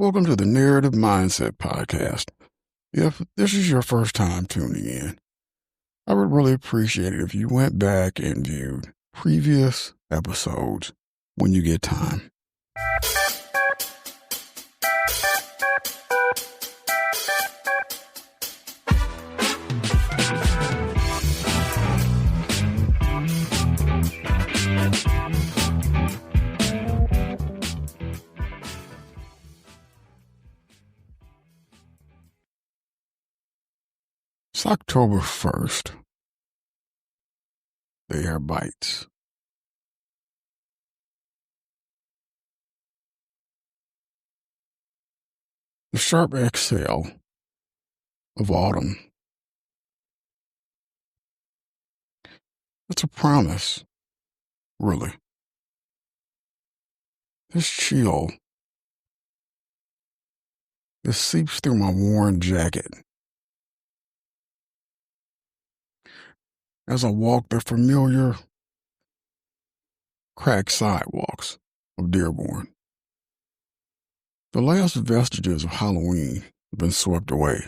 Welcome to the Narrative Mindset Podcast. If this is your first time tuning in, I would really appreciate it if you went back and viewed previous episodes when you get time. It's October 1st. The air bites. The sharp exhale of autumn. It's a promise, really. This chill, it seeps through my worn jacket as I walk the familiar cracked sidewalks of Dearborn. The last vestiges of Halloween have been swept away.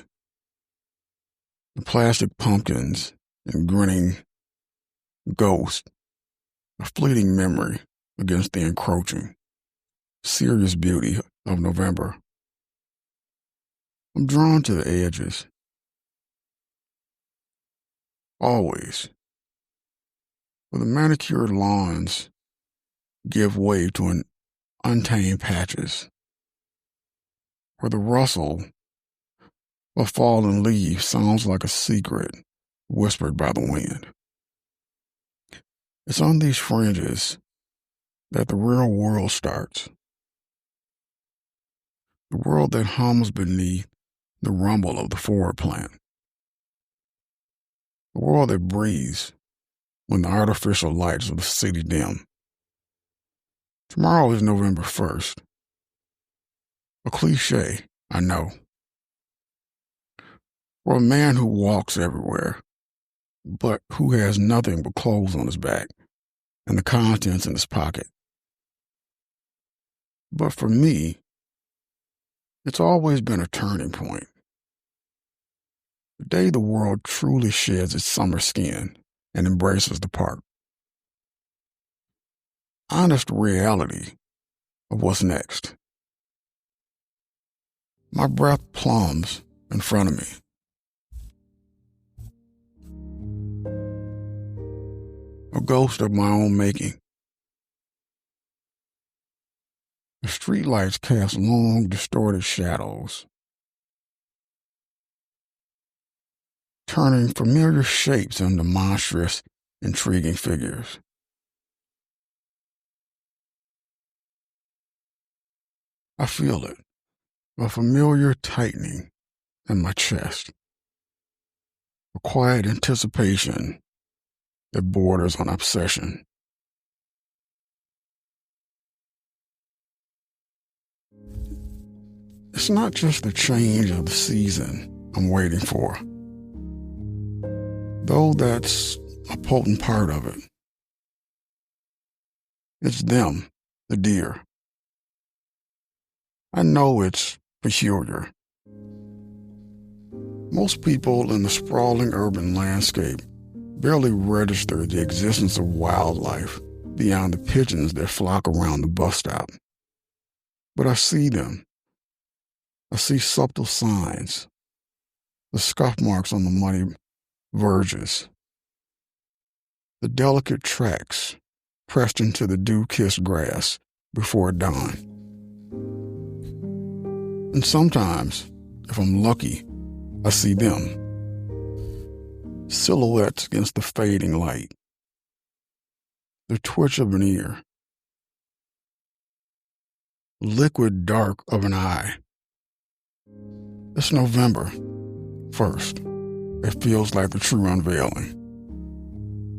The plastic pumpkins and grinning ghosts, a fleeting memory against the encroaching, serious beauty of November. I'm drawn to the edges. Always. Where the manicured lawns give way to an untamed patches. Where the rustle of fallen leaves sounds like a secret whispered by the wind. It's on these fringes that the real world starts. The world that hums beneath the rumble of the forward plant. The world that breathes when the artificial lights of the city dim. Tomorrow is November 1st. A cliche, I know. For a man who walks everywhere, but who has nothing but clothes on his back and the contents in his pocket. But for me, it's always been a turning point. The day the world truly sheds its summer skin and embraces the park. Honest reality of what's next. My breath plumbs in front of me. A ghost of my own making. The streetlights cast long, distorted shadows, turning familiar shapes into monstrous, intriguing figures. I feel it, a familiar tightening in my chest, a quiet anticipation that borders on obsession. It's not just the change of the season I'm waiting for, though that's a potent part of it. It's them, the deer. I know it's peculiar. Most people in the sprawling urban landscape barely register the existence of wildlife beyond the pigeons that flock around the bus stop. But I see them. I see subtle signs, the scuff marks on the muddy verges, the delicate tracks pressed into the dew-kissed grass before dawn. And sometimes, if I'm lucky, I see them, silhouettes against the fading light, the twitch of an ear, liquid dark of an eye. It's November 1st. It feels like the true unveiling.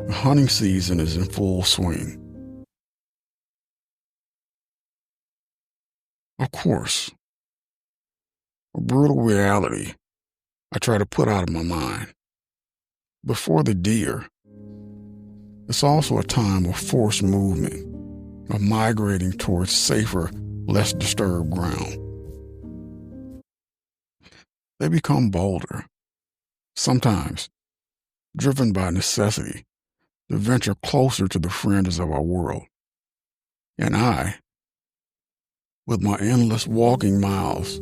The hunting season is in full swing. Of course, a brutal reality I try to put out of my mind. Before the deer, it's also a time of forced movement, of migrating towards safer, less disturbed ground. they become bolder, sometimes driven by necessity to venture closer to the fringes of our world. And I, with my endless walking miles,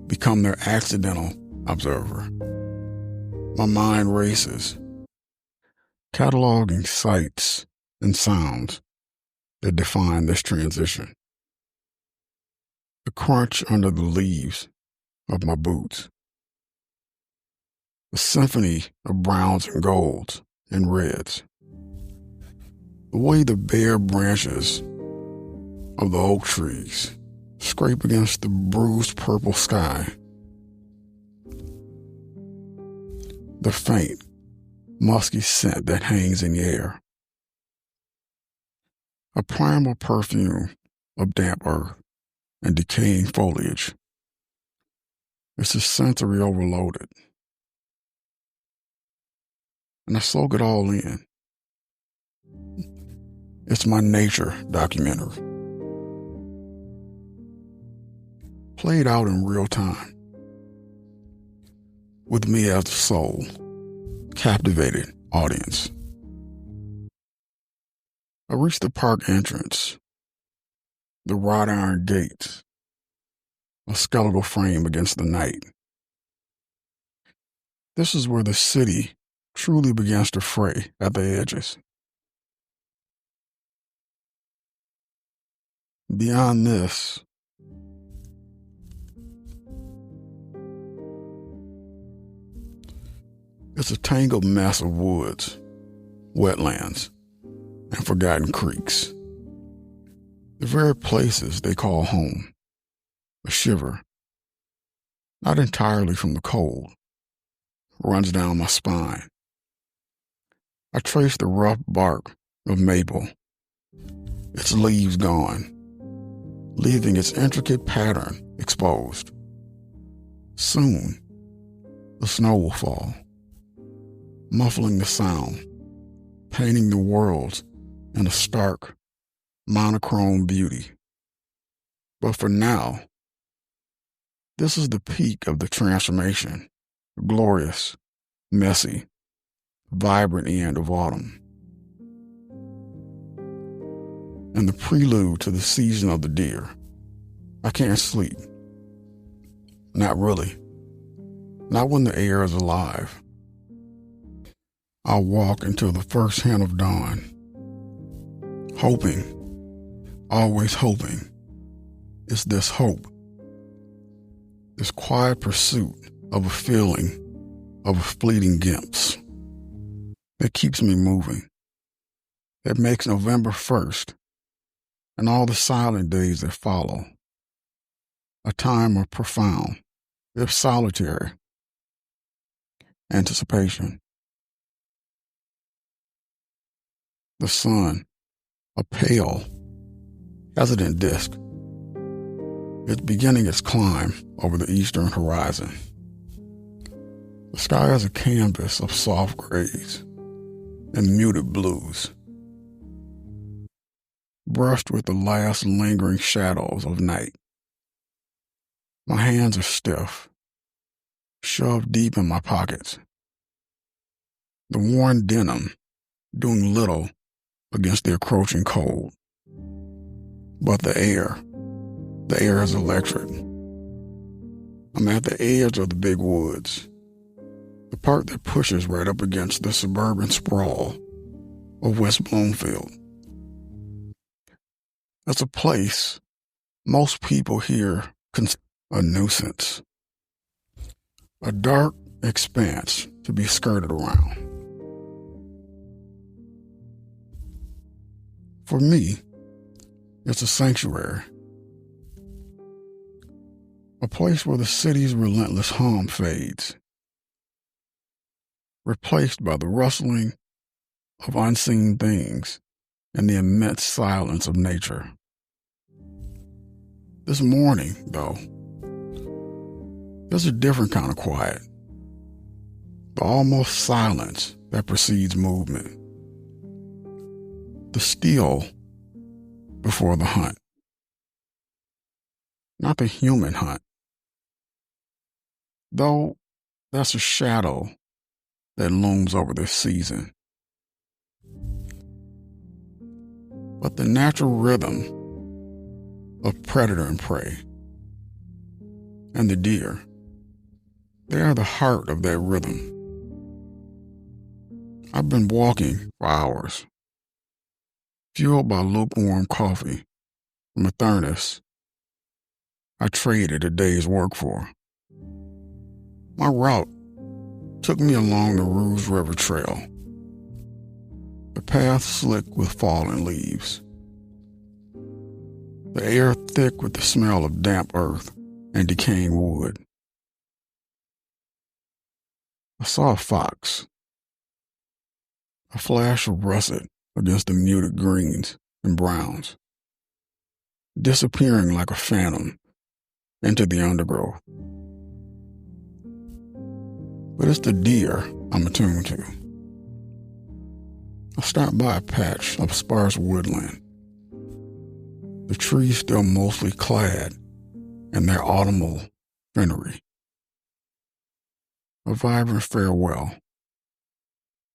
become their accidental observer. My mind races, cataloging sights and sounds that define this transition. The crunch under the leaves of my boots, the symphony of browns and golds and reds, the way the bare branches of the oak trees scrape against the bruised purple sky, the faint, musky scent that hangs in the air, a primal perfume of damp earth and decaying foliage. It's a sensory overloaded, and I soak it all in. It's my nature documentary, played out in real time, with me as the sole, captivated audience. I reach the park entrance, the wrought iron gates, a skeletal frame against the night. This is where the city truly begins to fray at the edges. Beyond this, it's a tangled mess of woods, wetlands, and forgotten creeks. The very places they call home. A shiver, not entirely from the cold, runs down my spine. I trace the rough bark of maple, its leaves gone, leaving its intricate pattern exposed. Soon, the snow will fall, muffling the sound, painting the world in a stark, monochrome beauty. But for now, this is the peak of the transformation, the glorious, messy, vibrant end of autumn, and the prelude to the season of the deer. I can't sleep. Not really. Not when the air is alive. I'll walk until the first hint of dawn, hoping, always hoping, it's this hope, this quiet pursuit of a feeling of a fleeting glimpse that keeps me moving, that makes November 1st and all the silent days that follow a time of profound, if solitary, anticipation. The sun, a pale, hesitant disk, is beginning its climb over the eastern horizon. The sky is a canvas of soft grays and muted blues, brushed with the last lingering shadows of night. My hands are stiff, shoved deep in my pockets, the worn denim doing little against the encroaching cold. But the air is electric. I'm at the edge of the big woods, the part that pushes right up against the suburban sprawl of West Bloomfield. It's a place most people here consider a nuisance, a dark expanse to be skirted around. For me, it's a sanctuary, a place where the city's relentless hum fades, replaced by the rustling of unseen things and the immense silence of nature. This morning, though, there's a different kind of quiet, the almost silence that precedes movement, the still before the hunt, not the human hunt. Though That's a shadow that looms over this season. But the natural rhythm of predator and prey and the deer, they are the heart of that rhythm. I've been walking for hours, fueled by lukewarm coffee from a thermos I traded a day's work for. My route took me along the Rouge River Trail, the path slick with fallen leaves, the air thick with the smell of damp earth and decaying wood. I saw a fox, a flash of russet against the muted greens and browns, disappearing like a phantom into the undergrowth. But it's the deer I'm attuned to. I stopped by a patch of sparse woodland, the trees still mostly clad in their autumnal finery. A vibrant farewell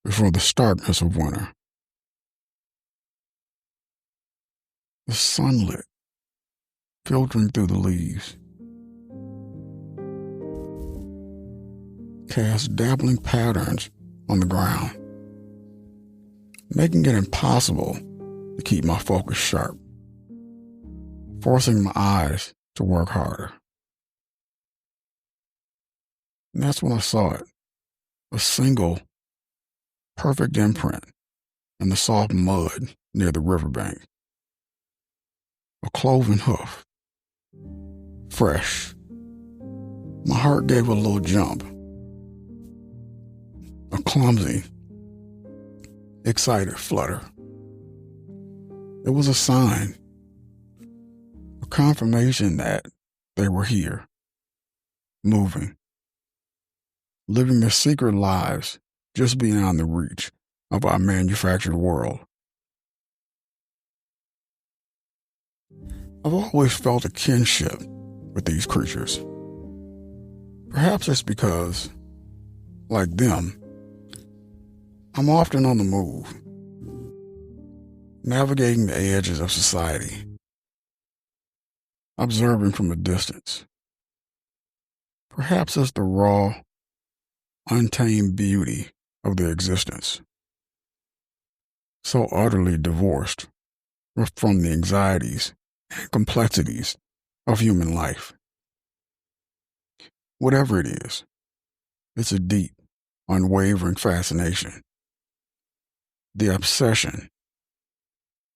before the starkness of winter. The sunlit, filtering through the leaves, cast dabbling patterns on the ground, making it impossible to keep my focus sharp, forcing my eyes to work harder. And that's when I saw it, a single, perfect imprint in the soft mud near the riverbank. A cloven hoof, fresh. My heart gave a little jump, a clumsy, excited flutter. It was a sign, a confirmation that they were here, moving, living their secret lives just beyond the reach of our manufactured world. I've always felt a kinship with these creatures. Perhaps it's because, like them, I'm often on the move, navigating the edges of society, observing from a distance. Perhaps it's the raw, untamed beauty of their existence, so utterly divorced from the anxieties and complexities of human life. Whatever it is, it's a deep, unwavering fascination. The obsession.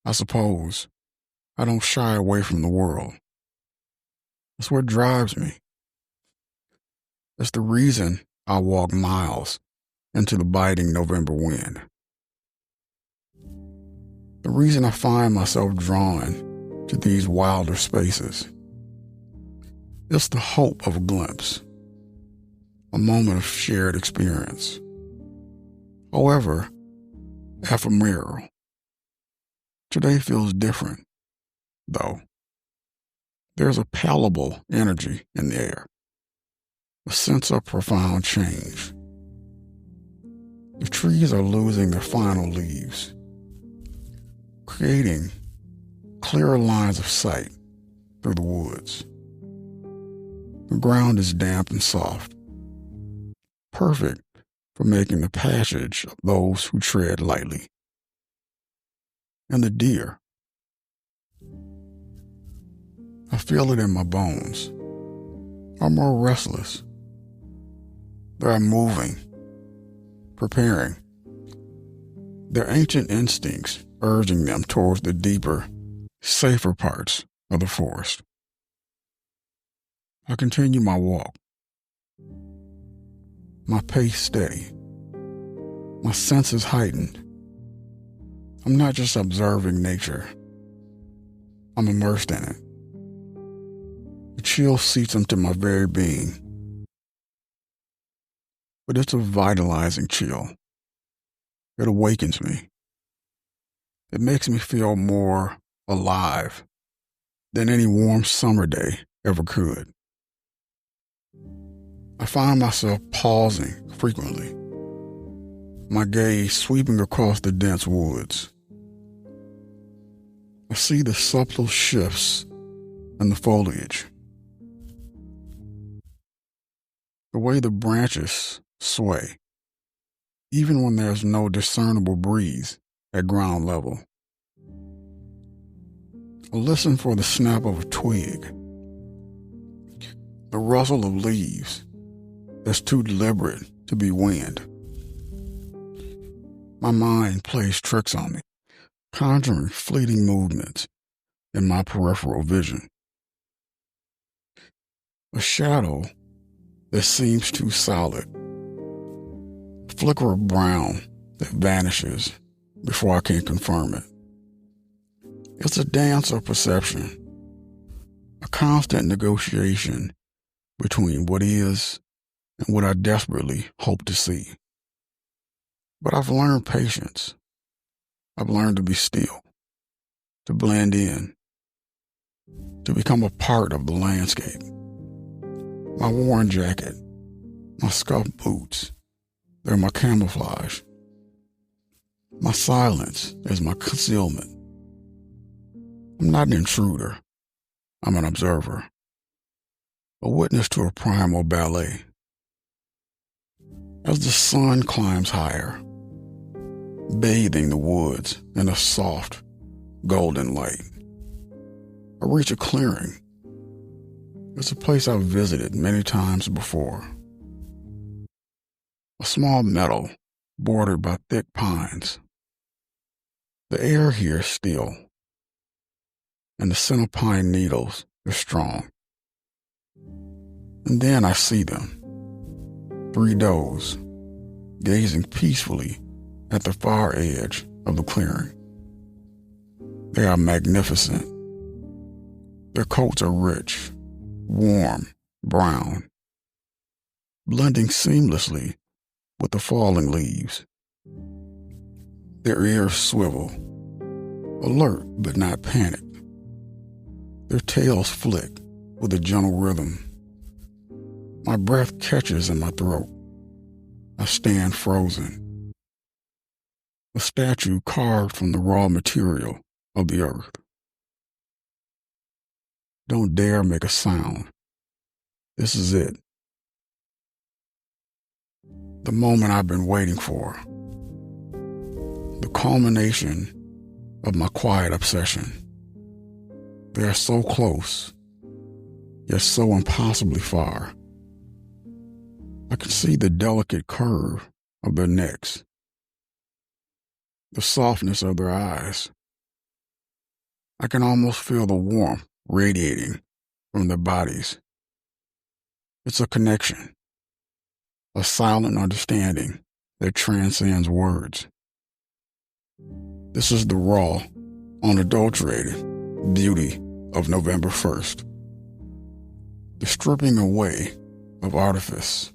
I suppose I don't shy away from the world. It's what drives me. It's the reason I walk miles into the biting November wind. The reason I find myself drawn to these wilder spaces. It's the hope of a glimpse, a moment of shared experience. However ephemeral. Today feels different, though. There's a palpable energy in the air, a sense of profound change. The trees are losing their final leaves, creating clearer lines of sight through the woods. The ground is damp and soft, perfect for making the passage of those who tread lightly. And the deer, I feel it in my bones, are more restless. They are moving, preparing, their ancient instincts urging them towards the deeper, safer parts of the forest. I continue my walk, my pace steady, my senses heightened. I'm not just observing nature, I'm immersed in it. The chill seeps into my very being. But it's a vitalizing chill. It awakens me. It makes me feel more alive than any warm summer day ever could. I find myself pausing frequently, my gaze sweeping across the dense woods. I see the subtle shifts in the foliage, the way the branches sway, even when there's no discernible breeze at ground level. I listen for the snap of a twig, the rustle of leaves that's too deliberate to be wind. My mind plays tricks on me, conjuring fleeting movements in my peripheral vision. A shadow that seems too solid, a flicker of brown that vanishes before I can confirm it. It's a dance of perception, a constant negotiation between what is and what I desperately hope to see. But I've learned patience. I've learned to be still, to blend in, to become a part of the landscape. My worn jacket, my scuffed boots, they're my camouflage. My silence is my concealment. I'm not an intruder. I'm an observer, a witness to a primal ballet. As the sun climbs higher, bathing the woods in a soft, golden light, I reach a clearing. It's a place I've visited many times before. A small meadow bordered by thick pines. The air here is still, and the scent of pine needles is strong. And then I see them, 3 does, gazing peacefully at the far edge of the clearing. They are magnificent. Their coats are rich, warm, brown, blending seamlessly with the falling leaves. Their ears swivel, alert but not panicked. Their tails flick with a gentle rhythm. My breath catches in my throat. I stand frozen, a statue carved from the raw material of the earth. Don't dare make a sound. This is it. The moment I've been waiting for. The culmination of my quiet obsession. They are so close, yet so impossibly far. I can see the delicate curve of their necks, the softness of their eyes. I can almost feel the warmth radiating from their bodies. It's a connection, a silent understanding that transcends words. This is the raw, unadulterated beauty of November 1st. The stripping away of artifice,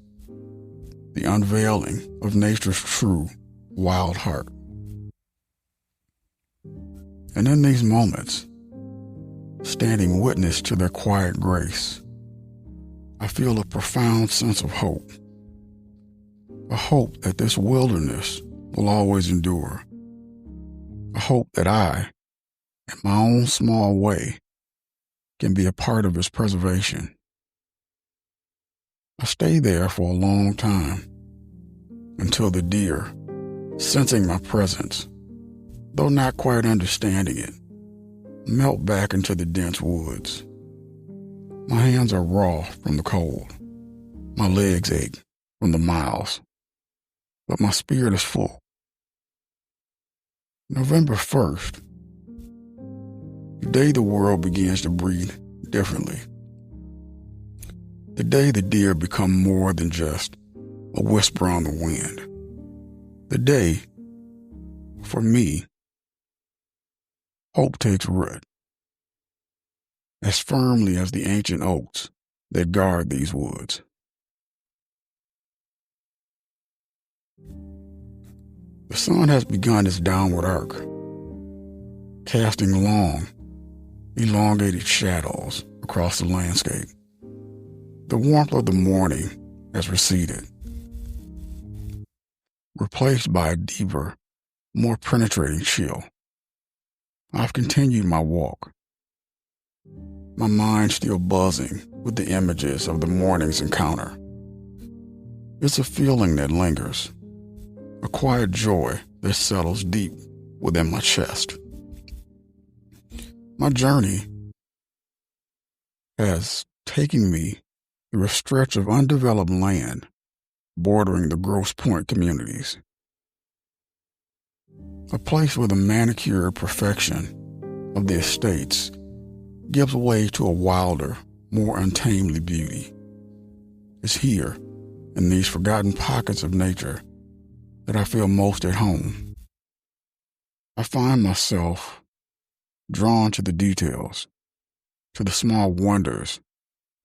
the unveiling of nature's true, wild heart. And in these moments, standing witness to their quiet grace, I feel a profound sense of hope. A hope that this wilderness will always endure. A hope that I, in my own small way, can be a part of its preservation. I stay there for a long time, until the deer, sensing my presence, though not quite understanding it, melt back into the dense woods. My hands are raw from the cold. My legs ache from the miles. But my spirit is full. November 1st, the day the world begins to breathe differently. The day the deer become more than just a whisper on the wind. The day, for me, hope takes root, as firmly as the ancient oaks that guard these woods. The sun has begun its downward arc, casting long, elongated shadows across the landscape. The warmth of the morning has receded, replaced by a deeper, more penetrating chill. I've continued my walk, my mind still buzzing with the images of the morning's encounter. It's a feeling that lingers, a quiet joy that settles deep within my chest. My journey has taken me through a stretch of undeveloped land bordering the Grosse Pointe communities, a place where the manicured perfection of the estates gives way to a wilder, more untamely beauty. It's here, in these forgotten pockets of nature, that I feel most at home. I find myself drawn to the details, to the small wonders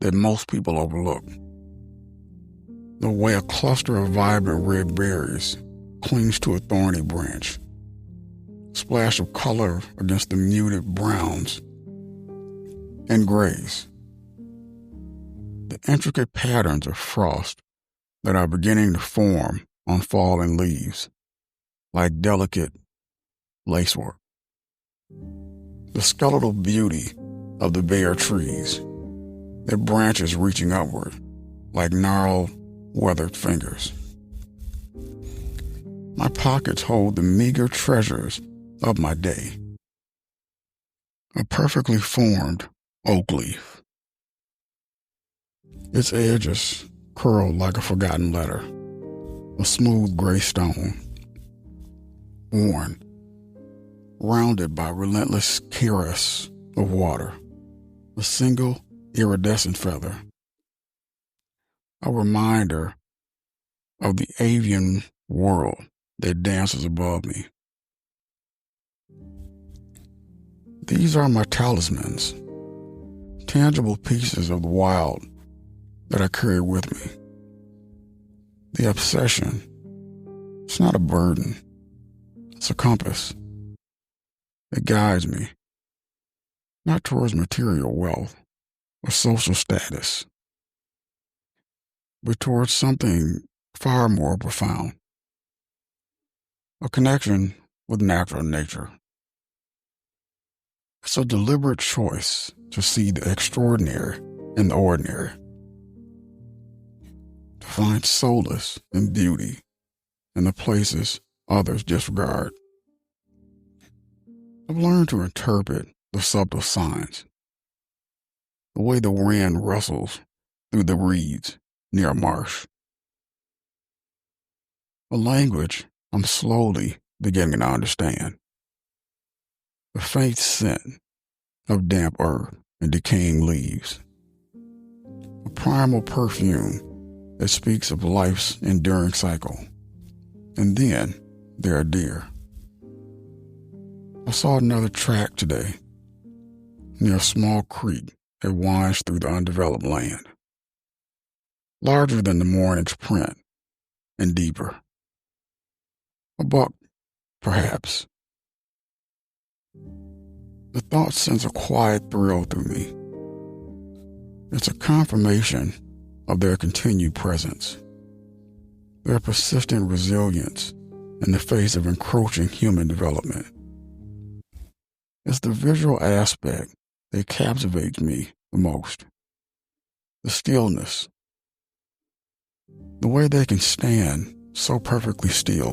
that most people overlook. The way a cluster of vibrant red berries clings to a thorny branch, a splash of color against the muted browns and grays, the intricate patterns of frost that are beginning to form on fallen leaves, like delicate lacework, the skeletal beauty of the bare trees, their branches reaching upward like gnarled, weathered fingers. My pockets hold the meager treasures of my day. A perfectly formed oak leaf, its edges curled like a forgotten letter, a smooth gray stone, worn, rounded by relentless caress of water, a single iridescent feather, a reminder of the avian world that dances above me. These are my talismans, tangible pieces of the wild that I carry with me. The obsession, it's not a burden, it's a compass. It guides me, not towards material wealth or social status, but towards something far more profound, a connection with natural nature. It's a deliberate choice to see the extraordinary in the ordinary, to find solace and beauty in the places others disregard. I've learned to interpret the subtle signs, the way the wind rustles through the reeds near a marsh, a language I'm slowly beginning to understand, the faint scent of damp earth and decaying leaves, a primal perfume that speaks of life's enduring cycle. And then there are deer. I saw another track today near a small creek that winds through the undeveloped land, larger than the morning's print and deeper. A buck, perhaps. The thought sends a quiet thrill through me. It's a confirmation of their continued presence, their persistent resilience in the face of encroaching human development. It's the visual aspect that captivates me the most. The stillness, the way they can stand so perfectly still,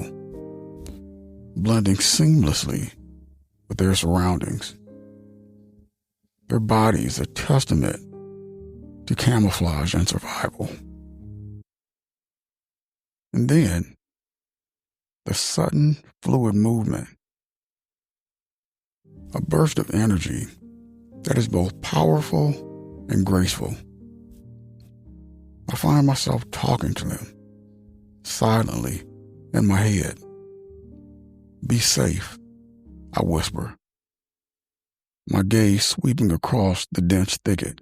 blending seamlessly with their surroundings. Their bodies a testament to camouflage and survival. And then, the sudden fluid movement, a burst of energy that is both powerful and graceful. I find myself talking to them, silently in my head. "Be safe," I whisper, my gaze sweeping across the dense thicket.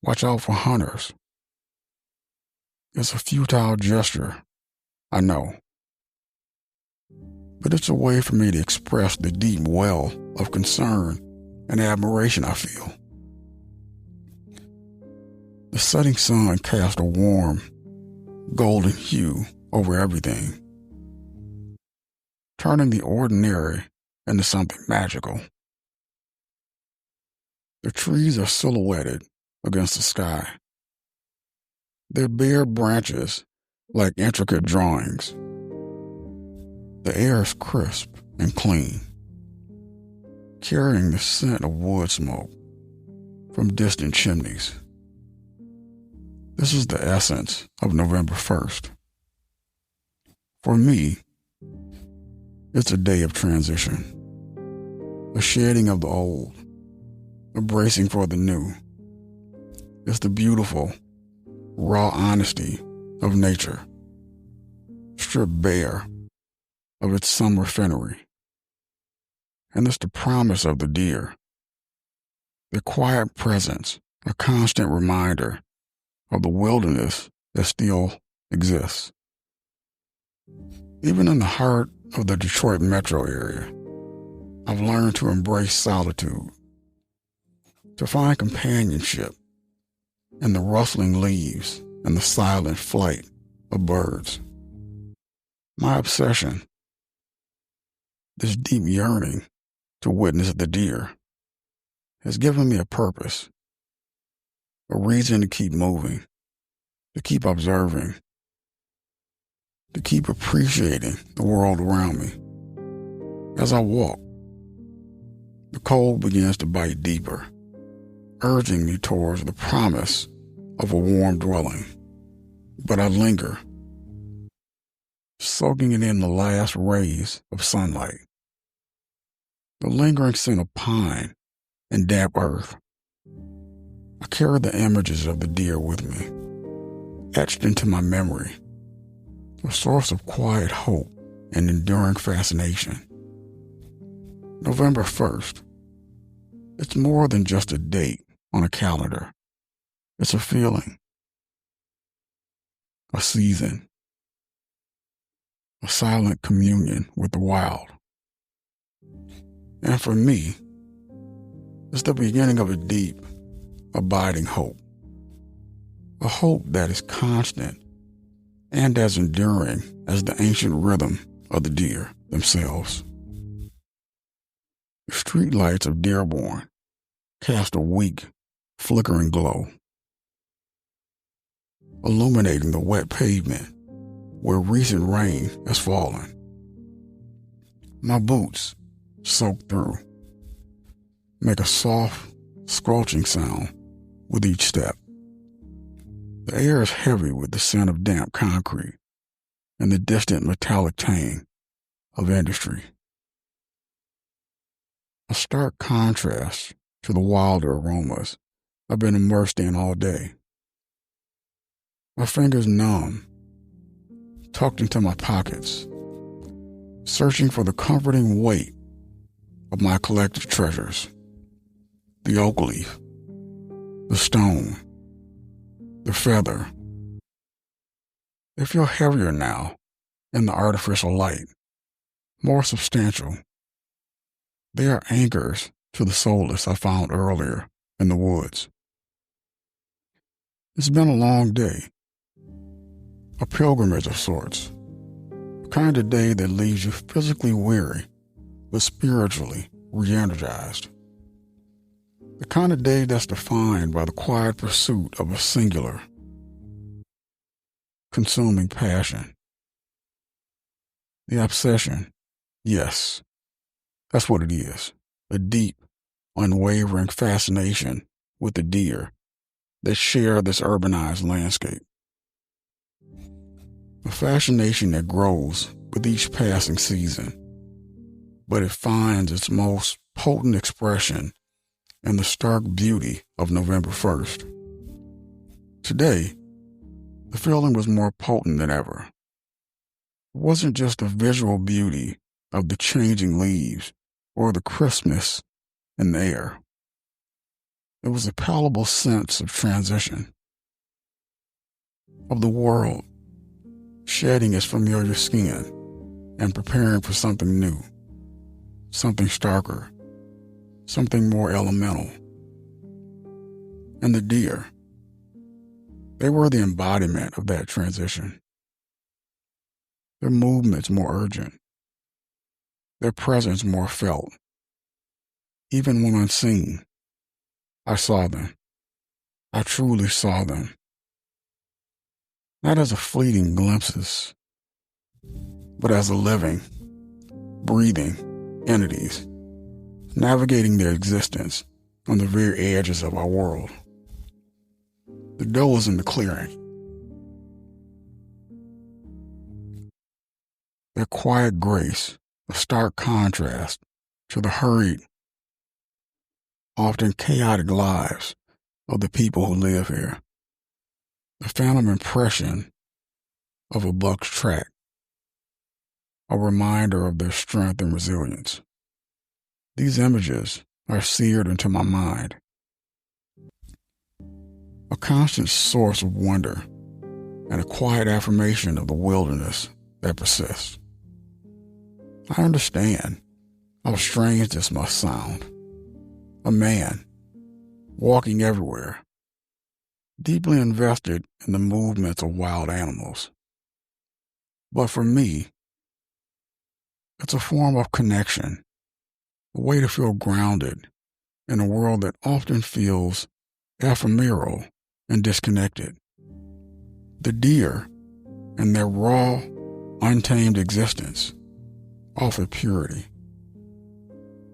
"Watch out for hunters." It's a futile gesture, I know, but it's a way for me to express the deep well of concern and admiration I feel. The setting sun cast a warm, golden hue over everything, turning the ordinary into something magical. The trees are silhouetted against the sky, their bare branches like intricate drawings. The air is crisp and clean, carrying the scent of wood smoke from distant chimneys. This is the essence of November 1st. For me, it's a day of transition, a shedding of the old, a bracing for the new. It's the beautiful, raw honesty of nature, stripped bare of its summer finery. And it's the promise of the deer, their quiet presence, a constant reminder of the wilderness that still exists. Even in the heart of the Detroit metro area, I've learned to embrace solitude, to find companionship in the rustling leaves and the silent flight of birds. My obsession, this deep yearning to witness the deer, has given me a purpose, a reason to keep moving, to keep observing, to keep appreciating the world around me. As I walk, the cold begins to bite deeper, urging me towards the promise of a warm dwelling. But I linger, soaking it in the last rays of sunlight. The lingering scent of pine and damp earth. I carry the images of the deer with me, etched into my memory, a source of quiet hope and enduring fascination. November 1st. It's more than just a date on a calendar. It's a feeling, a season, a silent communion with the wild. And for me, it's the beginning of a deep, abiding hope. A hope that is constant and as enduring as the ancient rhythm of the deer themselves. The streetlights of Dearborn cast a weak, flickering glow, illuminating the wet pavement where recent rain has fallen. My boots, soaked through, make a soft, squelching sound with each step. The air is heavy with the scent of damp concrete and the distant metallic tang of industry. A stark contrast to the wilder aromas I've been immersed in all day. My fingers numb, tucked into my pockets, searching for the comforting weight of my collective treasures. The oak leaf, the stone, the feather. They feel heavier now in the artificial light, more substantial. They are anchors to the solace I found earlier in the woods. It's been a long day, a pilgrimage of sorts, the kind of day that leaves you physically weary but spiritually re-energized. The kind of day that's defined by the quiet pursuit of a singular, consuming passion. The obsession, yes, that's what it is. A deep, unwavering fascination with the deer that share this urbanized landscape. A fascination that grows with each passing season, but it finds its most potent expression in the stark beauty of November 1st. Today, the feeling was more potent than ever. It wasn't just the visual beauty of the changing leaves or the crispness in the air. It was a palpable sense of transition, of the world shedding its familiar skin and preparing for something new, something starker, something more elemental. And the deer, They were the embodiment of that transition. Their movements more urgent, their presence more felt. Even when unseen, I saw them. I truly saw them. Not as a fleeting glimpses, but as a living, breathing entities, navigating their existence on the very edges of our world. The dough is in the clearing. Their quiet grace, a stark contrast to the hurried, often chaotic lives of the people who live here. The phantom impression of a buck's track, a reminder of their strength and resilience. These images are seared into my mind, a constant source of wonder and a quiet affirmation of the wilderness that persists. I understand how strange this must sound. A man, walking everywhere, deeply invested in the movements of wild animals. But for me, it's a form of connection, a way to feel grounded in a world that often feels ephemeral and disconnected. The deer and their raw, untamed existence offer purity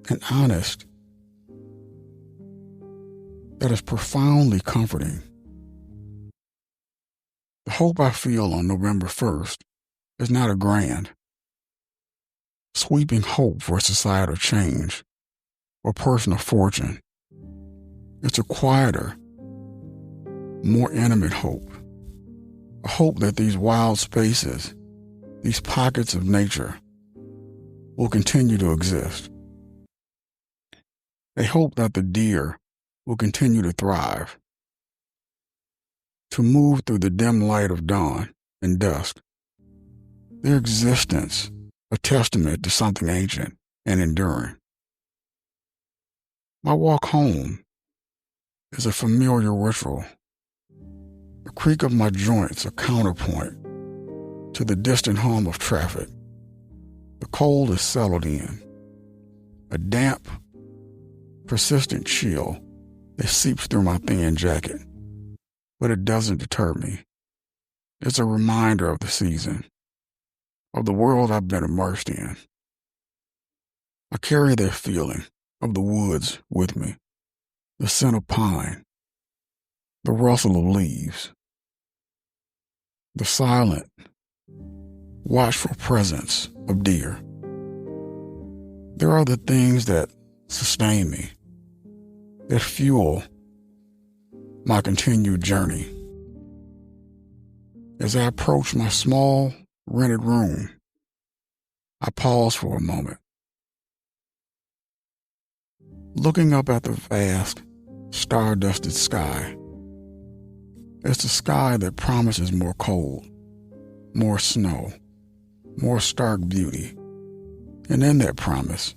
and honest that is profoundly comforting. The hope I feel on November 1st is not a grand, sweeping hope for societal change or personal fortune. It's a quieter, more intimate hope, a hope that these wild spaces, these pockets of nature, will continue to exist. A hope that the deer will continue to thrive, to move through the dim light of dawn and dusk. Their existence, a testament to something ancient and enduring. My walk home is a familiar ritual. The creak of my joints, a counterpoint to the distant hum of traffic. The cold is settled in, a damp, persistent chill that seeps through my thin jacket, but it doesn't deter me. It's a reminder of the season, of the world I've been immersed in. I carry that feeling of the woods with me, the scent of pine, the rustle of leaves, the silent, watchful presence of deer. There are the things that sustain me, that fuel my continued journey. As I approach my small, rented room, I pause for a moment, looking up at the vast, star-dusted sky. It's a sky that promises more cold, more snow, more stark beauty. And in that promise,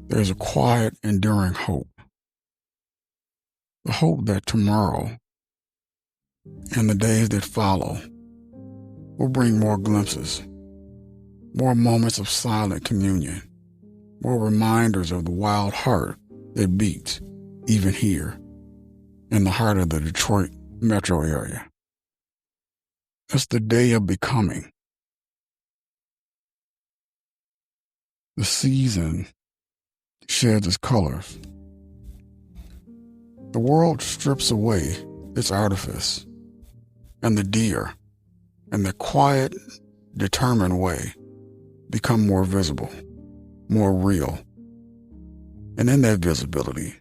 there's a quiet, enduring hope. The hope that tomorrow and the days that follow will bring more glimpses, more moments of silent communion, more reminders of the wild heart that beats even here in the heart of the Detroit metro area. It's the day of becoming. The season sheds its colors. The world strips away its artifice, and the deer, in their quiet, determined way, become more visible, more real. And in that visibility,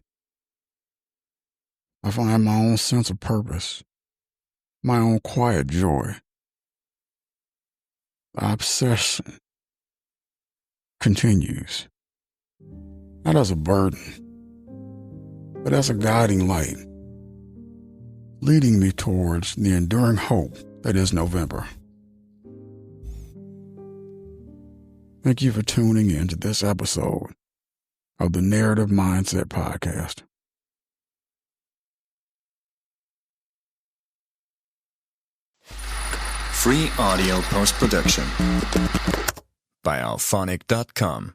I find my own sense of purpose, my own quiet joy. The obsession continues, not as a burden, but as a guiding light, leading me towards the enduring hope that is November. Thank you for tuning in to this episode of the Narrative Mindset Podcast. Free audio post-production by alphonic.com.